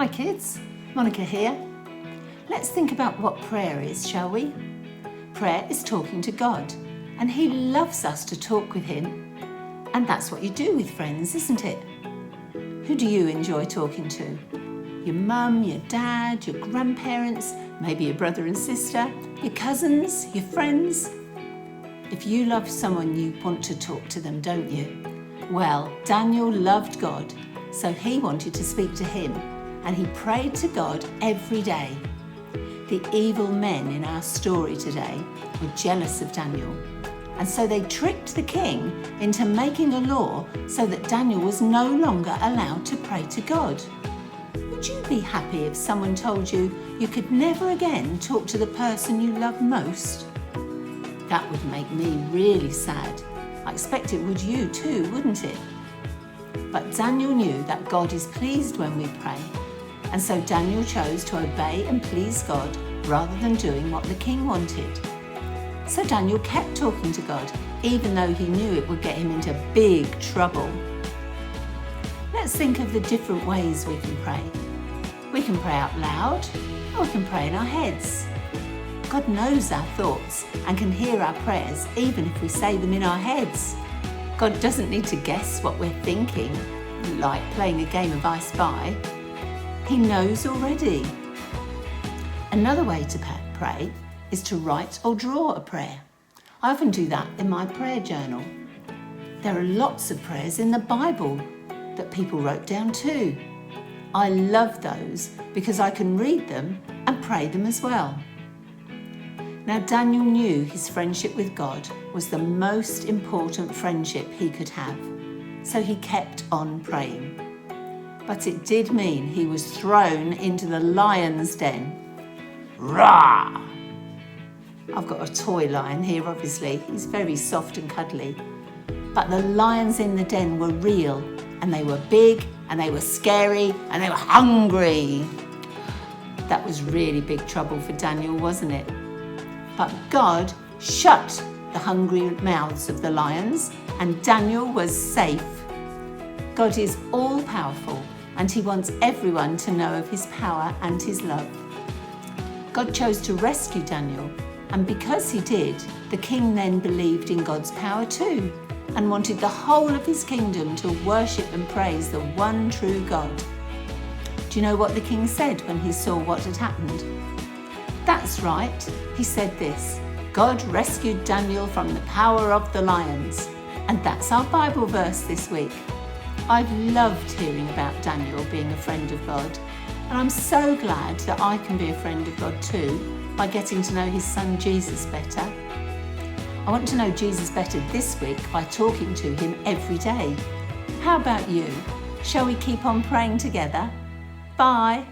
Hi kids, Monica here. Let's think about what prayer is, shall we? Prayer is talking to God, and He loves us to talk with Him. And that's what you do with friends, isn't it? Who do you enjoy talking to? Your mum, your dad, your grandparents, maybe your brother and sister, your cousins, your friends? If you love someone, you want to talk to them, don't you? Well, Daniel loved God, so he wanted to speak to Him, and he prayed to God every day. The evil men in our story today were jealous of Daniel, and so they tricked the king into making a law so that Daniel was no longer allowed to pray to God. Would you be happy if someone told you you could never again talk to the person you love most? That would make me really sad. I expect it would you too, wouldn't it? But Daniel knew that God is pleased when we pray, and so Daniel chose to obey and please God rather than doing what the king wanted. So Daniel kept talking to God, even though he knew it would get him into big trouble. Let's think of the different ways we can pray. We can pray out loud, or we can pray in our heads. God knows our thoughts and can hear our prayers even if we say them in our heads. God doesn't need to guess what we're thinking, like playing a game of I Spy. He knows already. Another way to pray is to write or draw a prayer. I often do that in my prayer journal. There are lots of prayers in the Bible that people wrote down too. I love those because I can read them and pray them as well. Now, Daniel knew his friendship with God was the most important friendship he could have, so he kept on praying. But it did mean he was thrown into the lion's den. Rah! I've got a toy lion here, obviously. He's very soft and cuddly. But the lions in the den were real, and they were big, and they were scary, and they were hungry. That was really big trouble for Daniel, wasn't it? But God shut the hungry mouths of the lions, and Daniel was safe. God is all-powerful, and He wants everyone to know of His power and His love. God chose to rescue Daniel, and because He did, the king then believed in God's power too, and wanted the whole of his kingdom to worship and praise the one true God. Do you know what the king said when he saw what had happened? That's right, he said this: God rescued Daniel from the power of the lions. And that's our Bible verse this week. I've loved hearing about Daniel being a friend of God, and I'm so glad that I can be a friend of God too by getting to know His Son Jesus better. I want to know Jesus better this week by talking to Him every day. How about you? Shall we keep on praying together? Bye.